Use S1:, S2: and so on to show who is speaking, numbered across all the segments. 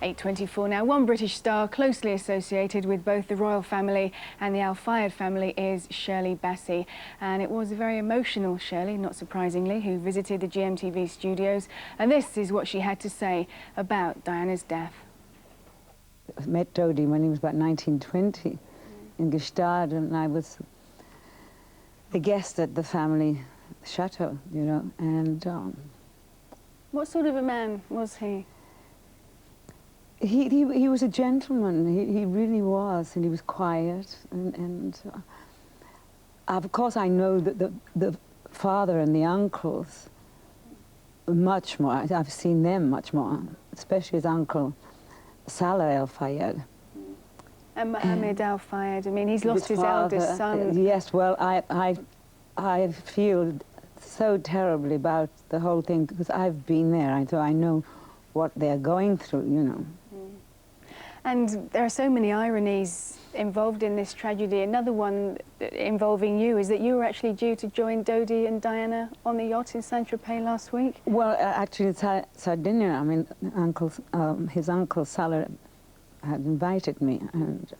S1: 8:24 now. One British star closely associated with both the royal family and the Al Fayed family is Shirley Bassey. And it was a very emotional Shirley, not surprisingly, who visited the GMTV studios. And this is what she had to say about Diana's death.
S2: I met Dodi when he was about 1920 in Gstaad, and I was a guest at the family chateau, you know, and...
S1: What sort of a man was he?
S2: He was a gentleman. He really was, and he was quiet. And of course, I know that the father and the uncles much more. I've seen them much more, especially his uncle Salah Al Fayed.
S1: And Mohammed Al Fayed. I mean, he's lost his eldest son.
S2: Yes. Well, I feel so terribly about the whole thing because I've been there, so I know what they're going through, you know.
S1: And there are so many ironies involved in this tragedy. Another one involving you is that you were actually due to join Dodi and Diana on the yacht in Saint-Tropez last week.
S2: Well, actually, it's Sardinia. I mean, his uncle Salah had invited me, and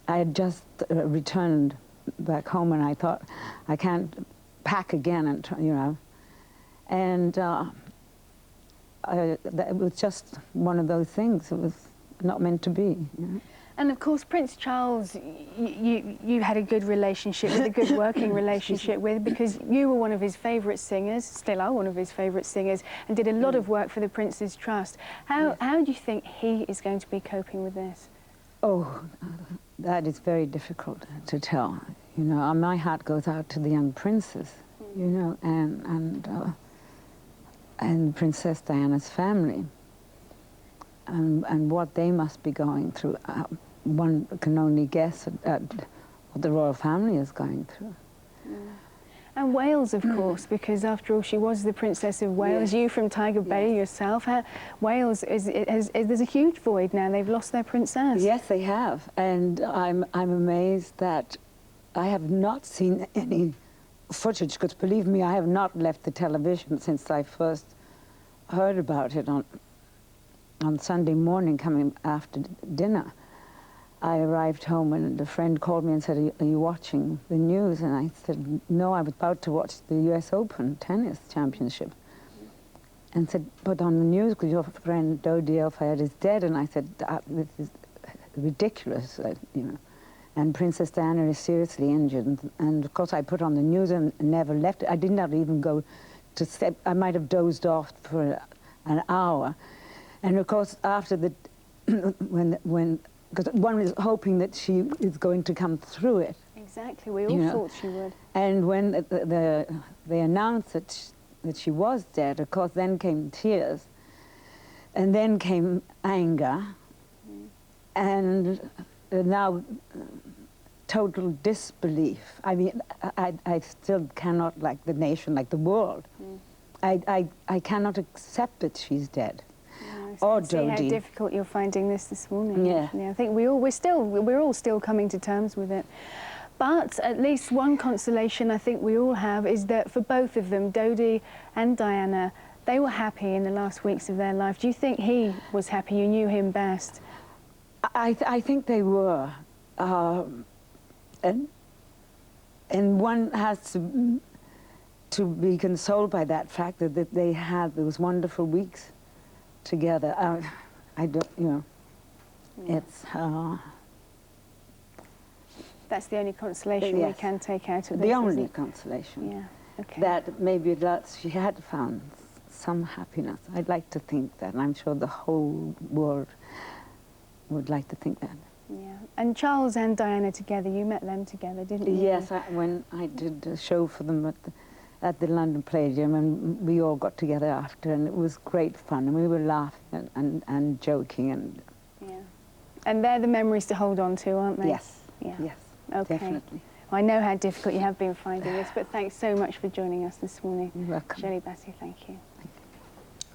S2: I had just returned back home, and I thought, I can't pack again, and you know, and it was just one of those things. It was not meant to be. You know? And
S1: of course, Prince Charles, you had a good relationship with, a good working relationship with, because you were one of his favourite singers, still are one of his favourite singers, and did a lot of work for the Prince's Trust. How do you think he is going to be coping with this? Oh,
S2: that is very difficult to tell. You know, my heart goes out to the young princes, you know, and Princess Diana's family, and what they must be going through. One can only guess at what the royal family is going through.
S1: And Wales, of course, because after all, she was the Princess of Wales. Yes. You from Tiger Bay yourself. Wales there's a huge void now. They've lost their princess.
S2: Yes, they have, and I'm amazed that I have not seen any footage, because believe me, I have not left the television since I first heard about it on Sunday morning, coming after dinner. I arrived home and a friend called me and said, are you watching the news? And I said, no, I was about to watch the US Open tennis championship. And said, but on the news, because your friend Dodi Al Fayed is dead. And I said, this is ridiculous, you know. And Princess Diana is seriously injured. And of course, I put on the news and never left it. I did not even go to sleep. I might have dozed off for an hour. And of course, after the, because one is hoping that she is going to come through it.
S1: Exactly, we all thought she would.
S2: And when they announced that she was dead, of course, then came tears. And then came anger. And now total disbelief. I mean, I still cannot, like the nation, like the world, I cannot accept that she's dead.
S1: Or Dodi. See how difficult you're finding this morning.
S2: Yeah.
S1: I think we're all still coming to terms with it. But at least one consolation I think we all have is that for both of them, Dodi and Diana, they were happy in the last weeks of their life. Do you think he was happy? You knew him best.
S2: I think they were, and one has to be consoled by that fact that they had those wonderful weeks together. I don't, you know, it's...
S1: That's the only consolation we can take out of this,
S2: the only consolation.
S1: Yeah, okay.
S2: That maybe she had found some happiness. I'd like to think that, and I'm sure the whole world would like to think that.
S1: Yeah. And Charles and Diana together, you met them together, didn't you?
S2: Yes, when I did a show for them at the London Palladium, and we all got together after, and it was great fun, and we were laughing and joking.
S1: Yeah. And they're the memories to hold on to, aren't they?
S2: Yes.
S1: Yeah.
S2: Yes,
S1: okay.
S2: Definitely.
S1: Well, I know how difficult you have been finding this, but thanks so much for joining us this morning.
S2: You're welcome.
S1: Shirley Bassey, thank you.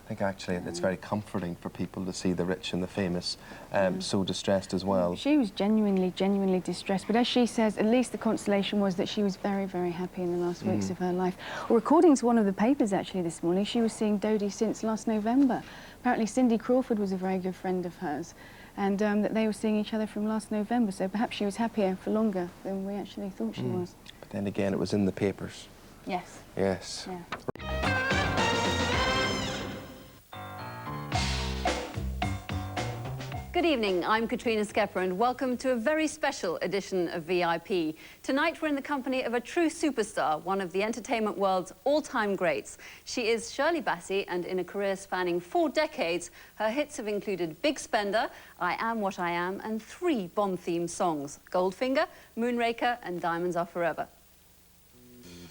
S3: I think actually it's very comforting for people to see the rich and the famous so distressed as well.
S1: She was genuinely distressed, but as she says, at least the consolation was that she was very, very happy in the last weeks of her life. Well, according to one of the papers actually this morning, she was seeing Dodi since last November, apparently Cindy Crawford was a very good friend of hers, and that they were seeing each other from last November, so perhaps she was happier for longer than we actually thought she was.
S3: But then again, it was in the papers.
S1: Yes.
S3: Yes.
S1: Yeah.
S4: Good evening, I'm Katrina Skepper and welcome to a very special edition of VIP. Tonight we're in the company of a true superstar, one of the entertainment world's all-time greats. She is Shirley Bassey, and in a career spanning 4 decades, her hits have included Big Spender, I Am What I Am, and 3 Bond-themed songs, Goldfinger, Moonraker and Diamonds Are Forever.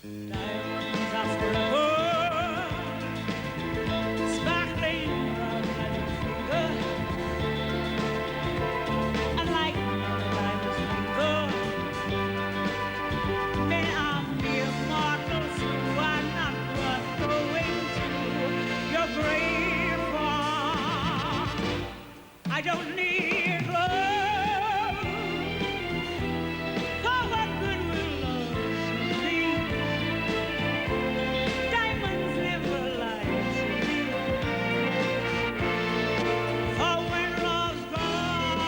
S5: Diamonds are forever, sparkling around like a finger, and like diamonds finger. Men are mere mortals who are not worth going to your grave for. I don't need love, for what good will love be? Diamonds never lie to me. For when love's gone,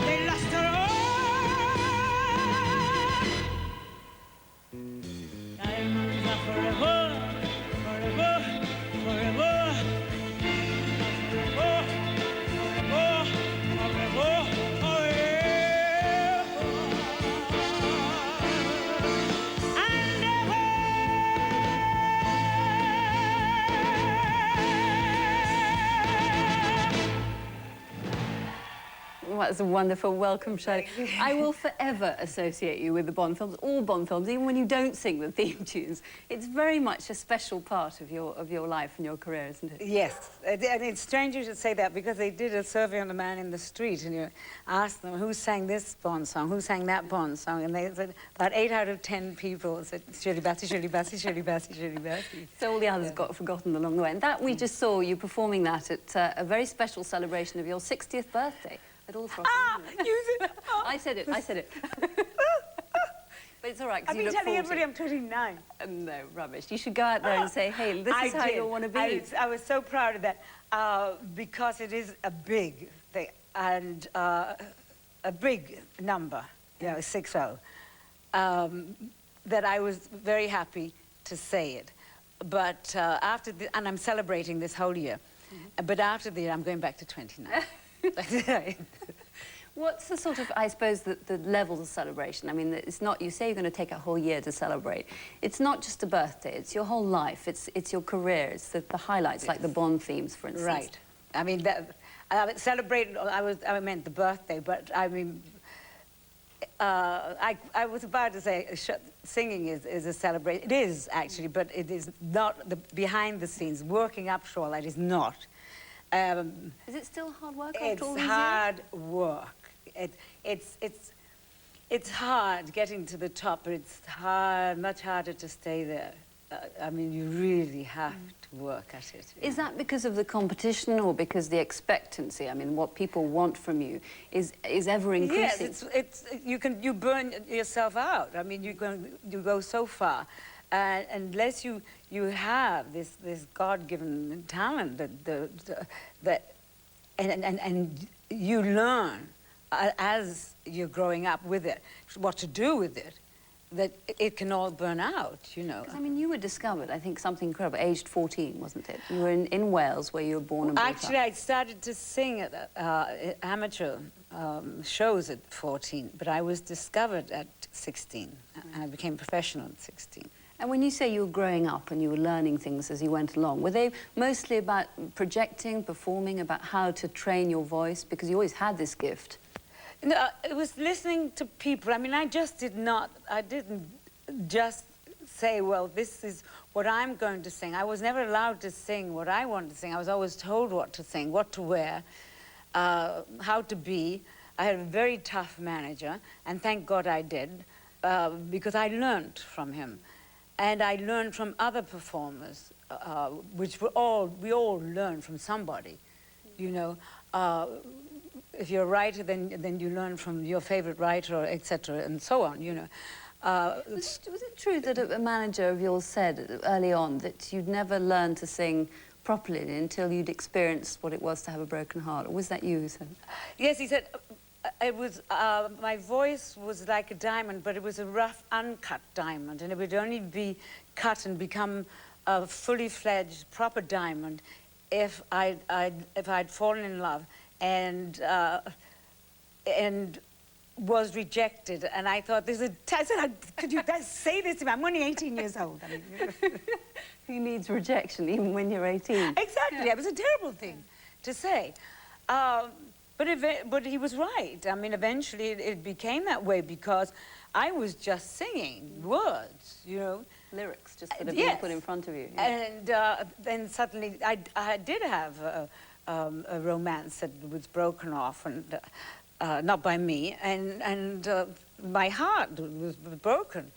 S5: they luster on. Diamonds are forever, forever, forever. Forever, forever, forever, forever. And
S4: Well, that's a wonderful welcome, Shirley. I will forever associate you with the Bond films, all Bond films, even when you don't sing the theme tunes. It's very much a special part of your life and your career, isn't it?
S2: Yes, and it's strange you should say that, because they did a survey on a man in the street, and you asked them who sang this Bond song, who sang that Bond song, and they said about 8 out of 10 people said Shirley Bassey, Shirley Bassey, Shirley Bassey, Shirley Bassey.
S4: So all the others got forgotten along the way. And that we just saw you performing that at a very special celebration of your 60th birthday at All Throckmorton.
S2: You said, oh.
S4: I said it. But it's all right,
S2: I've
S4: because you
S2: been
S4: look
S2: telling
S4: 40.
S2: everybody I'm 29.
S4: No, rubbish. You should go out there and say, hey, this is how you want to be.
S2: I was so proud of that, because it is a big thing, and a big number, you know, 6-0, that I was very happy to say it. But and I'm celebrating this whole year, but after the year, I'm going back to 29.
S4: What's the sort of, I suppose, the levels of celebration? I mean, it's not, you say you're going to take a whole year to celebrate. It's not just a birthday, it's your whole life, it's your career, it's the highlights, like the Bond themes, for instance.
S2: Right. I mean, celebrate, I meant the birthday, but I mean, I was about to say singing is a celebration. It is, actually, but it is not the behind the scenes. Working up Shore, that is not.
S4: Is it still hard work after all these
S2: It's hard work. It's hard getting to the top, but it's much harder to stay there. I mean, you really have to work at it.
S4: Is that because of the competition or because the expectancy? I mean, what people want from you is ever increasing.
S2: Yes, you burn yourself out. I mean, you go so far, unless you have this God-given talent and you learn as you're growing up with it what to do with it, that it can all burn out, you know.
S4: Because, I mean, you were discovered, I think, something incredible, aged 14, wasn't it? You were in Wales, where you were born and brought up.
S2: Actually, I started to sing at amateur shows at 14, but I was discovered at 16, and I became professional at 16.
S4: And when you say you were growing up and you were learning things as you went along, were they mostly about projecting, performing, about how to train your voice? Because you always had this gift.
S2: No, it was listening to people. I mean, I didn't just say, well, this is what I'm going to sing. I was never allowed to sing what I wanted to sing. I was always told what to sing, what to wear, how to be. I had a very tough manager, and thank God I did, because I learned from him. And I learned from other performers, which we all learn from somebody, you know. If you're a writer, then you learn from your favorite writer, etc., and so on, you know.
S4: Was it true that a manager of yours said early on that you'd never learn to sing properly until you'd experienced what it was to have a broken heart? Or was that you who said it?
S2: Yes, he said, it was, my voice was like a diamond, but it was a rough, uncut diamond, and it would only be cut and become a fully fledged, proper diamond if I'd fallen in love and was rejected. And I thought, I said, could you say this to me? I'm only 18 years old. I mean,
S4: Who needs rejection even when you're 18?
S2: exactly, it was a terrible thing to say. But he was right. I mean, eventually it became that way because I was just singing words, you know.
S4: Lyrics just sort of being put in front of you. Yeah.
S2: And then suddenly I did have a romance that was broken off, and not by me, and my heart was broken.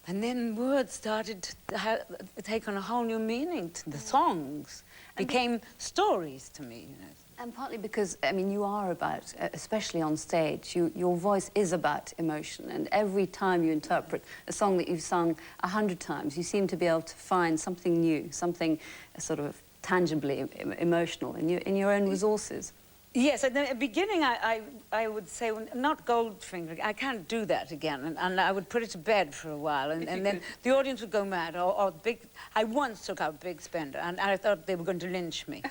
S2: And then words started to take on a whole new meaning. The songs became stories to me, you know.
S4: And partly because, I mean, you are about, especially on stage, your voice is about emotion. And every time you interpret a song that you've sung 100 times, you seem to be able to find something new, something sort of tangibly emotional in your own resources.
S2: Yes, at the beginning I would say, well, not Goldfinger, I can't do that again, and I would put it to bed for a while, and then the audience would go mad, or I once took out Big Spender, and I thought they were going to lynch me,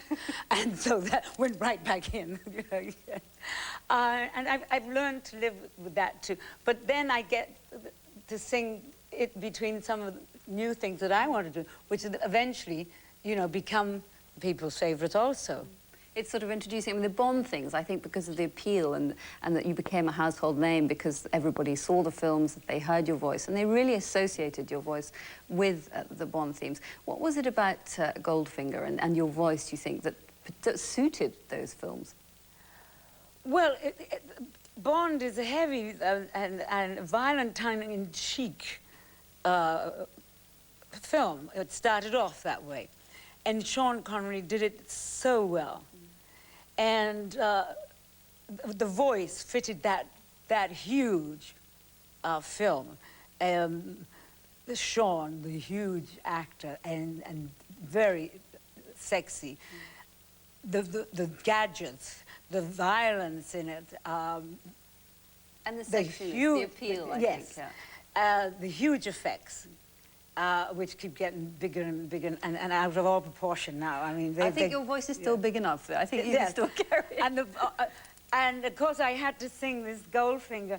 S2: and so that went right back in, you know. And I've learned to live with that too, but then I get to sing it between some of the new things that I want to do, which eventually, you know, become people's favourites also.
S4: It's sort of introducing, I mean, the Bond things, I think because of the appeal and that you became a household name because everybody saw the films, that they heard your voice, and they really associated your voice with the Bond themes. What was it about Goldfinger and your voice, you think, that suited those films?
S2: Well, Bond is a heavy and violent, tongue-in-cheek film. It started off that way. And Sean Connery did it so well. And the voice fitted that huge film. Sean, the huge actor, and very sexy. The gadgets, the violence in it.
S4: And the sexiness, the appeal, I think.
S2: Yeah. The huge effects. Which keep getting bigger and bigger and out of all proportion now. I mean,
S4: I think your voice is still big enough. I think you can still carry it.
S2: And of course, I had to sing this Goldfinger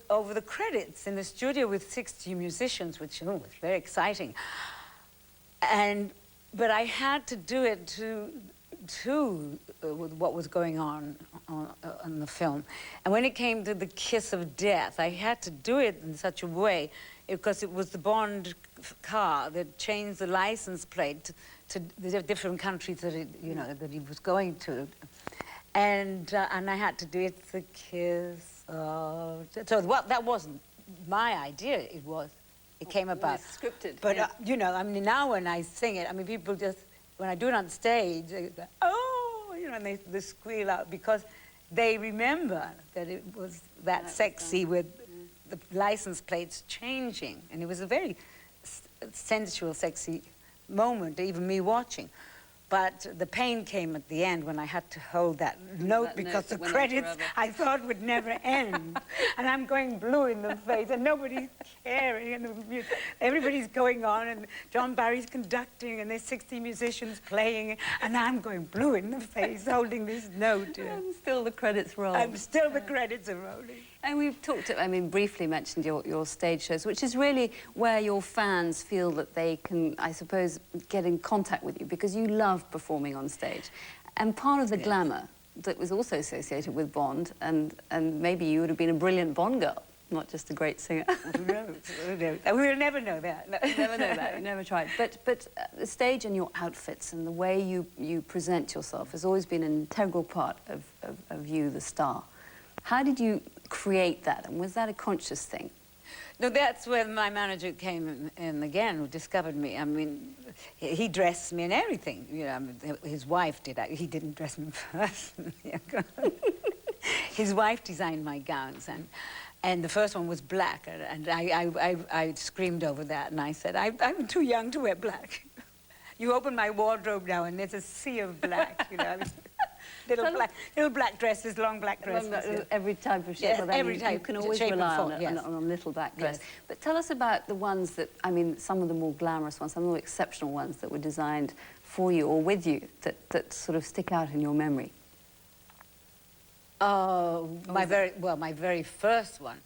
S2: over the credits in the studio with 60 musicians, which was very exciting. But I had to do it with what was going on in the film. And when it came to the kiss of death, I had to do it in such a way because it was the Bond car that changed the license plate to the different countries that that he was going to, and I had to do it the kiss of death. So that wasn't my idea. It came about.
S4: It's scripted.
S2: But you know, I mean, now when I sing it, I mean, people just when I do it on stage, they go, oh, you know, and they squeal out because they remember that it was that sexy with the license plates changing, and it was a very sensual, sexy moment, even me watching. But the pain came at the end when I had to hold that note because the credits I thought would never end. And I'm going blue in the face and nobody's caring and everybody's going on and John Barry's conducting and there's 60 musicians playing and I'm going blue in the face holding this note.
S4: And still the credits roll.
S2: And still the credits are rolling.
S4: And we've talked, I mean, briefly mentioned your stage shows, which is really where your fans feel that they can, I suppose, get in contact with you because you love performing on stage. And part of the glamour that was also associated with Bond, and maybe you would have been a brilliant Bond girl, not just a great singer.
S2: No, we'll never know that. No.
S4: Never know that, you never tried. But the stage and your outfits and the way you present yourself has always been an integral part of you, the star. How did you create that, and was that a conscious thing?
S2: No, that's where my manager came in again, who discovered me. I mean, he dressed me in everything. You know, I mean, his wife did. He didn't dress me first. His wife designed my gowns, And the first one was black, and I screamed over that, and I said, I'm too young to wear black. You open my wardrobe now, and there's a sea of black, you know. I mean, little black dresses, long black dresses.
S4: Every type of shape.
S2: Yes,
S4: well, then
S2: every type.
S4: You can always
S2: shape and
S4: rely
S2: form,
S4: on,
S2: yes.
S4: on a little black dress.
S2: Yes.
S4: But tell us about the ones that, I mean, some of the more glamorous ones, some of the more exceptional ones that were designed for you or with you that sort of stick out in your memory.
S2: My very first one,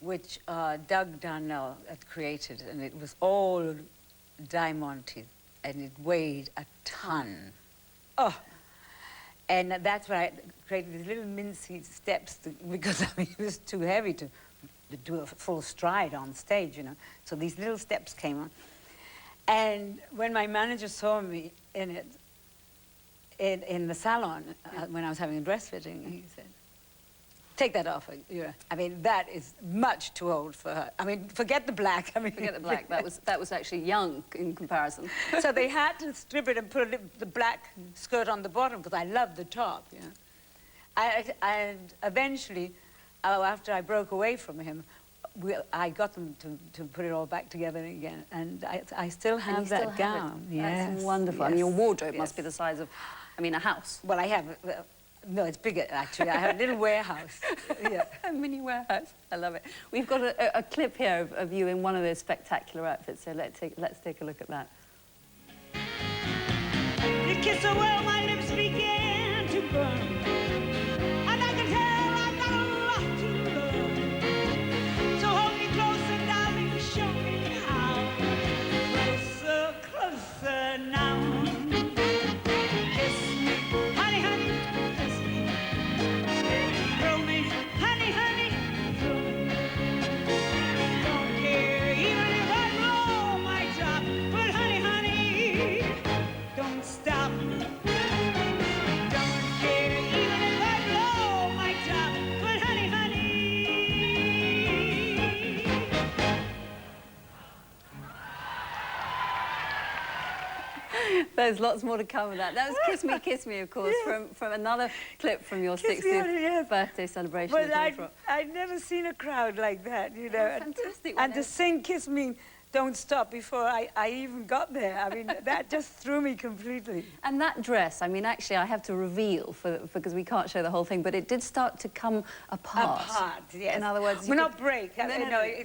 S2: which Doug Darnell had created, and it was all diamante, and it weighed a ton. Oh, and that's why I created these little mincy steps because I mean, it was too heavy to do a full stride on stage, you know. So these little steps came on, and when my manager saw me in it, in the salon when I was having a dress fitting, he said, "Take that off. I mean, that is much too old for her. I mean, forget the black. I mean,
S4: Forget the black. That was actually young in comparison."
S2: So they had to strip it and put the black skirt on the bottom because I loved the top. You know, and eventually, after I broke away from him, I got them to put it all back together again, and I still have that gown.
S4: Yes, that's wonderful.
S2: Yes.
S4: I mean, your wardrobe
S2: Yes.
S4: must be the size of, I mean, a house.
S2: Well, I have. No, it's bigger, actually. I have a little warehouse. Yeah.
S4: A mini warehouse. I love it. We've got a clip here of you in one of those spectacular outfits, so let's take a look at that.
S5: You kiss her well, my lips began to burn. And I can tell I've got a lot to learn. So hold me closer, darling, show me how. Closer, closer now. Kiss me, honey, honey, kiss me. Thrill me, honey, honey, thrill me. Don't care even if I blow my top. But honey, honey, don't stop. Don't care even if I blow my top. But honey, honey.
S4: There's lots more to come with that. That was Kiss Me, of course, from another clip from your
S2: Kiss Me,
S4: 60th
S2: honey, yes.
S4: birthday celebration.
S2: But
S4: in Northrop.
S2: I'd never seen a crowd like that, you know.
S4: fantastic.
S2: And to sing Kiss Me, Don't Stop before I even got there. I mean, that just threw me completely.
S4: And that dress, I mean, actually, I have to reveal, because we can't show the whole thing, but it did start to come apart.
S2: Apart, yes.
S4: In other words,
S2: well, not break.
S4: No,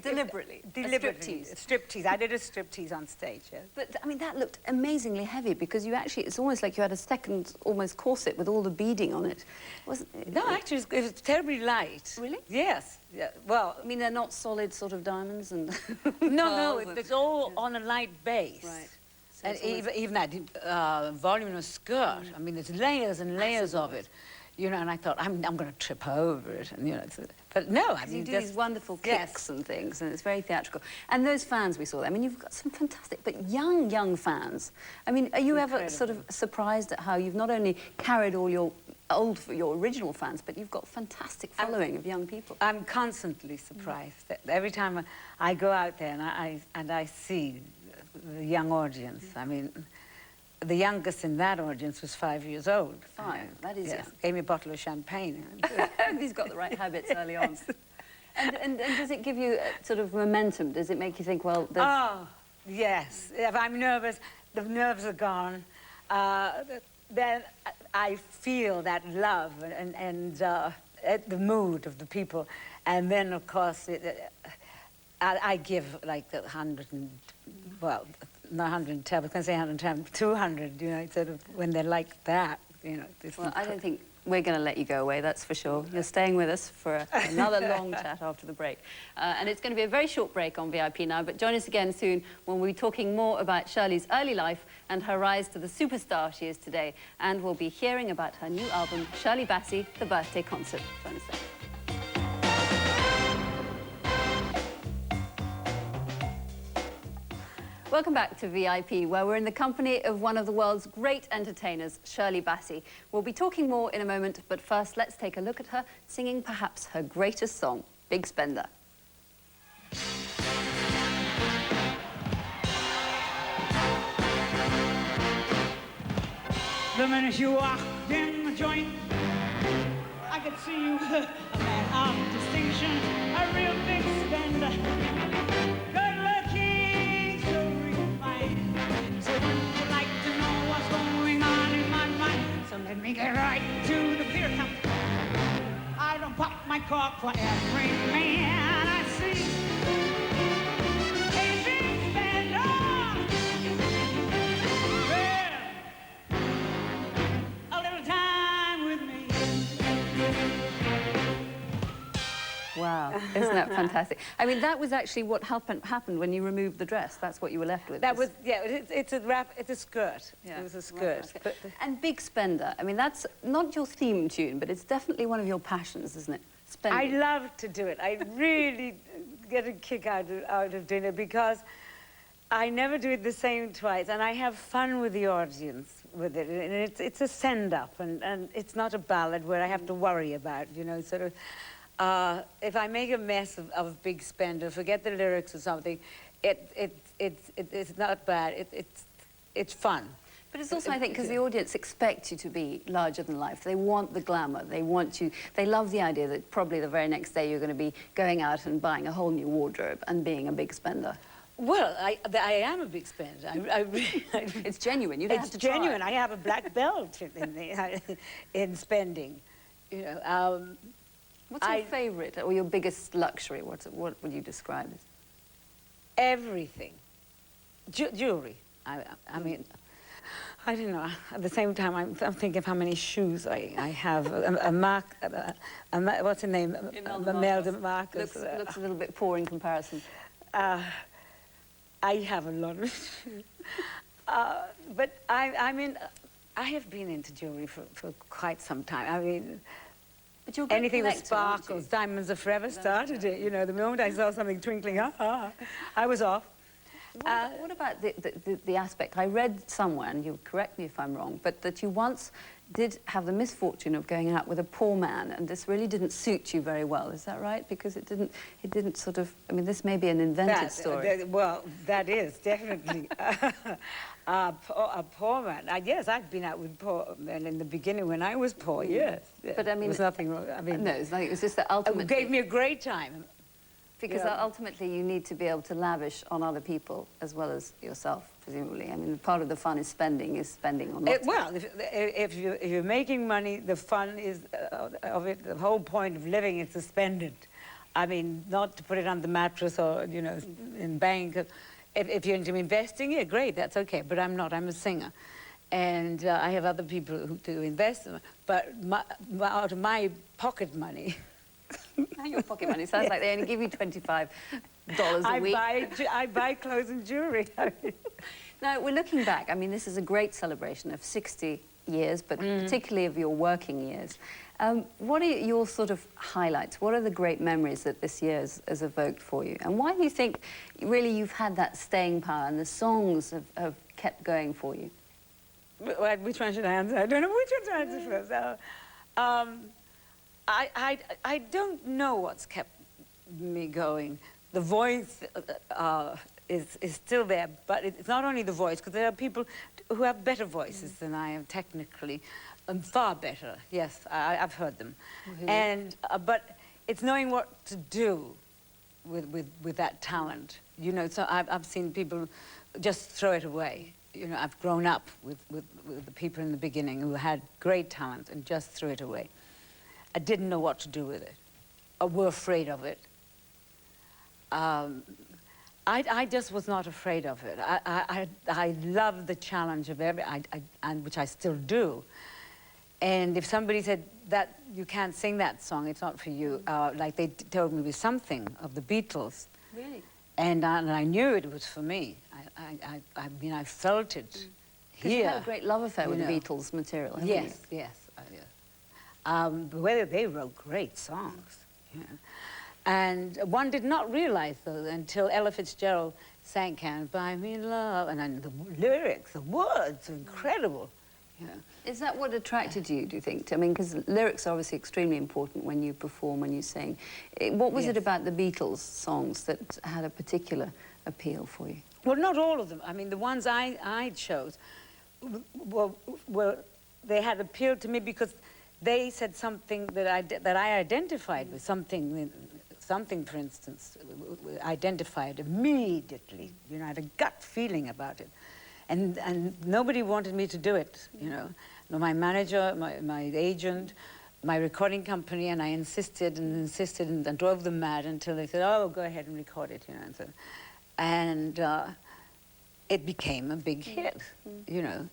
S4: deliberately.
S2: Deliberately.
S4: A striptease.
S2: Striptease. I did a striptease on stage, yes.
S4: But, I mean, that looked amazingly heavy because you actually, it's almost like you had a second, almost corset with all the beading on it. Wasn't it?
S2: No, actually, it was terribly light.
S4: Really?
S2: Yes. Yeah. Well,
S4: I mean, they're not solid sort of diamonds and...
S2: no,
S4: pearls and-
S2: it's all on a light base.
S4: Right. So
S2: And
S4: it's almost-
S2: even that voluminous skirt, I mean, there's layers and layers of it. You know, and I thought, I'm going to trip over it. And, you know, but no, I mean,
S4: you do
S2: just,
S4: these wonderful
S2: yes.
S4: kicks and things, and it's very theatrical. And those fans we saw there, I mean, you've got some fantastic, but young fans. I mean, are you ever sort of surprised at how you've not only carried all your original fans, but you've got a fantastic following of young people?
S2: I'm constantly surprised. Every time I go out there and I see the young audience, I mean, the youngest in that audience was 5 years old.
S4: 5, that is young.
S2: Gave me a bottle of champagne.
S4: He's got the right habits early on. And does it give you sort of momentum? Does it make you think, well, there's...
S2: Oh, yes. If I'm nervous, the nerves are gone. Then I feel that love and the mood of the people. And then, of course, I give like 100 and, well, not 110, I was going to say 110, 200, you know, sort of when they're like that, you know.
S4: Well, I don't think we're going to let you go away, that's for sure. You're staying with us for another long chat after the break. And it's going to be a very short break on VIP now, but join us again soon when we'll be talking more about Shirley's early life and her rise to the superstar she is today. And we'll be hearing about her new album, Shirley Bassey, The Birthday Concert. Join us then. Welcome back to VIP, where we're in the company of one of the world's great entertainers, Shirley Bassey. We'll be talking more in a moment, but first, let's take a look at her singing perhaps her greatest song, Big Spender.
S5: The minute you walked in the joint, I could see you were a man of distinction, a real big spender. Good looking, so refined. So wouldn't you like to know what's going on in my mind? So let me get right to the beer counter. I don't pop my cork for every man I see. Hey, big spender. Well, a little time with me.
S4: Wow, isn't that fantastic? I mean, that was actually what happened when you removed the dress. That's what you were left with.
S2: That was, yeah, it's a wrap, it's a skirt.
S4: Yeah,
S2: It was a skirt. But
S4: And Big Spender, I mean, that's not your theme tune, but it's definitely one of your passions, isn't it? Spending.
S2: I love to do it. I really get a kick out of doing it because I never do it the same twice, and I have fun with the audience with it. And it's a send-up, and it's not a ballad where I have to worry about, you know, sort of. If I make a mess of Big Spender, forget the lyrics or something, it's not bad. It's fun.
S4: But it's also, I think, because the audience expect you to be larger than life. They want the glamour. They want you. They love the idea that probably the very next day you're going to be going out and buying a whole new wardrobe and being a big spender.
S2: Well, I am a big spender.
S4: It's genuine. You don't have to try.
S2: It's genuine. I have a black belt in spending. You know.
S4: What's your favourite or your biggest luxury? What would you describe as?
S2: Everything. Jewelry. I mean, I don't know. At the same time, I'm thinking of how many shoes I have. What's the name? Imelda Marcus.
S4: Looks a little bit poor in comparison.
S2: I have a lot of shoes. But I mean, I have been into jewelry for quite some time. I mean,
S4: but you're a good
S2: anything that
S4: collector, aren't you?
S2: sparkles, diamonds are forever started it. You know, the moment I saw something twinkling, I was off.
S4: What about the aspect? I read somewhere, and you correct me if I'm wrong, but that you once did have the misfortune of going out with a poor man, and this really didn't suit you very well. Is that right? Because it didn't sort of. I mean, this may be an invented story.
S2: Well, that is definitely a poor man. Yes, I've been out with poor men in the beginning when I was poor. Yes,
S4: but I mean,
S2: there's nothing wrong. I mean,
S4: no, it's nothing. It was just that ultimately
S2: it gave me a great time.
S4: Because ultimately you need to be able to lavish on other people as well as yourself, presumably. I mean, part of the fun is spending on lots
S2: well, if you're making money, the fun is of it. The whole point of living is to spend it. I mean, not to put it on the mattress or, you know, in bank. If you're into investing, yeah, great, that's okay. But I'm not. I'm a singer. And I have other people who do invest. But out of my pocket money...
S4: Your pocket money sounds like they only give you $25 a week.
S2: I buy clothes and jewelry.
S4: Now, we're looking back. I mean, this is a great celebration of 60 years, but particularly of your working years. What are your sort of highlights? What are the great memories that this year has evoked for you? And why do you think, really, you've had that staying power and the songs have kept going for you?
S2: Which one should I answer? I don't know which one to answer first. I don't know what's kept me going. The voice is still there, but it's not only the voice, because there are people who have better voices than I am technically, far better. Yes, I've heard them. And but it's knowing what to do with that talent. You know, so I've seen people just throw it away. You know, I've grown up with the people in the beginning who had great talent and just threw it away. I didn't know what to do with it, or were afraid of it. I just was not afraid of it. I love the challenge of and which I still do. And if somebody said that you can't sing that song, it's not for you, like they told me with Something of the Beatles.
S4: Really?
S2: And I knew it was for me. I mean, I felt it here.
S4: You had a great love affair with the Beatles material, haven't you?
S2: Yes, yes. Whether they wrote great songs. You know. And one did not realize, though, until Ella Fitzgerald sang Can't Buy Me Love, and then the lyrics, the words are incredible. You know.
S4: Is that what attracted you, do you think? I mean, because lyrics are obviously extremely important when you perform, when you sing. What was it about the Beatles songs that had a particular appeal for you?
S2: Well, not all of them. I mean, the ones I chose, they had appealed to me because they said something that I identified with, something something, for instance, identified immediately. You know, I had a gut feeling about it. And nobody wanted me to do it, you know. No, my manager, my agent, my recording company, and I insisted and insisted and drove them mad until they said, oh, go ahead and record it, you know. And it became a big hit, you know.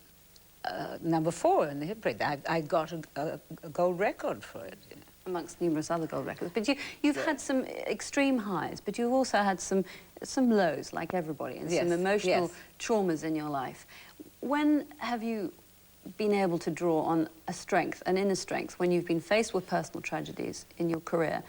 S2: Number 4 in the hit parade. I got a gold record for it, you know.
S4: Amongst numerous other gold records. But you've had some extreme highs, but you've also had some lows, like everybody, and some emotional traumas in your life. When have you been able to draw on a strength, an inner strength, when you've been faced with personal tragedies in your career?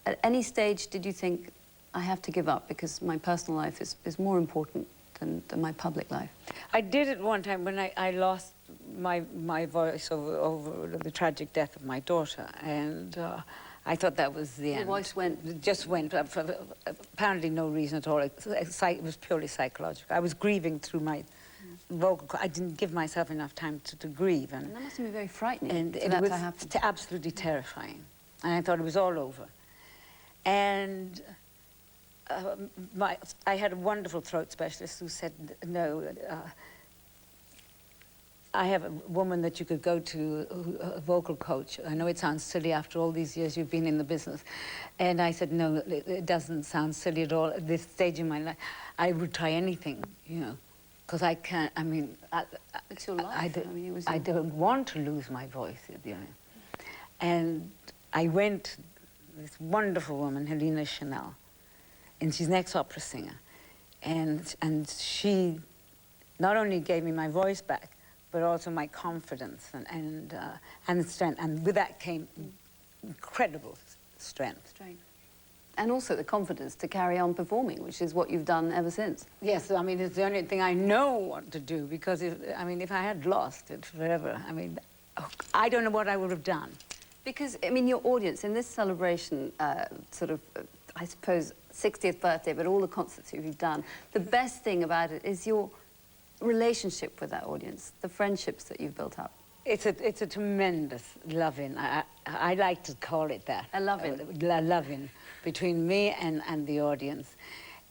S4: At any stage did you think, I have to give up because my personal life is more important than my public life?
S2: I did it one time when I lost my voice over the tragic death of my daughter, and I thought that was the end.
S4: Your voice went?
S2: It just went, for apparently no reason at all. It was purely psychological. I was grieving through my vocal. I didn't give myself enough time to grieve. And
S4: that must have been very frightening.
S2: And it was absolutely terrifying. And I thought it was all over. And I had a wonderful throat specialist who said, no, I have a woman that you could go to, a vocal coach. I know it sounds silly after all these years you've been in the business. And I said, no, it doesn't sound silly at all. At this stage in my life, I would try anything, you know, because I can't, I mean...
S4: It's your life.
S2: I don't want to lose my voice, you know. And I went, this wonderful woman, Helena Chanel, and she's an ex-opera singer. And she not only gave me my voice back, but also my confidence and strength. And with that came incredible strength.
S4: And also the confidence to carry on performing, which is what you've done ever since.
S2: Yes, I mean, it's the only thing I know what to do, because if I had lost it forever, I mean, I don't know what I would have done.
S4: Because, I mean, your audience in this celebration, I suppose, 60th birthday, but all the concerts you've done, the best thing about it is your relationship with that audience, the friendships that you've built up.
S2: It's a tremendous love-in. I like to call it that.
S4: A love-in.
S2: Love-in between me and the audience.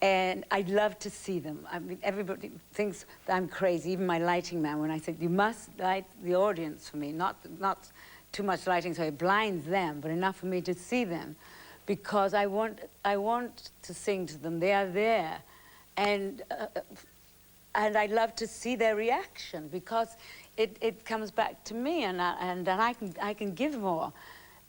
S2: And I'd love to see them. I mean, everybody thinks that I'm crazy, even my lighting man, when I said, you must light the audience for me, not too much lighting so it blinds them, but enough for me to see them, because I want to sing to them. They are there. And I love to see their reaction, because it comes back to me, and I can give more,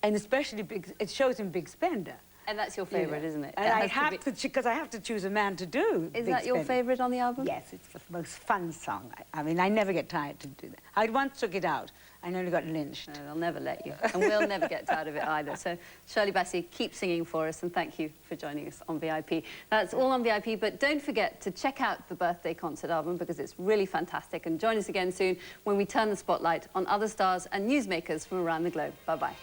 S2: and especially it shows in Big Spender.
S4: And that's your favourite, isn't it?
S2: And I have to, because I have to choose a man to do.
S4: Is that your favourite on the album?
S2: Yes, it's the most fun song. I mean, I never get tired to do that. I once took it out. I nearly got lynched.
S4: No, they'll never let you. And we'll never get tired of it either. So, Shirley Bassey, keep singing for us, and thank you for joining us on VIP. That's all on VIP, but don't forget to check out the birthday concert album, because it's really fantastic. And join us again soon when we turn the spotlight on other stars and newsmakers from around the globe. Bye-bye.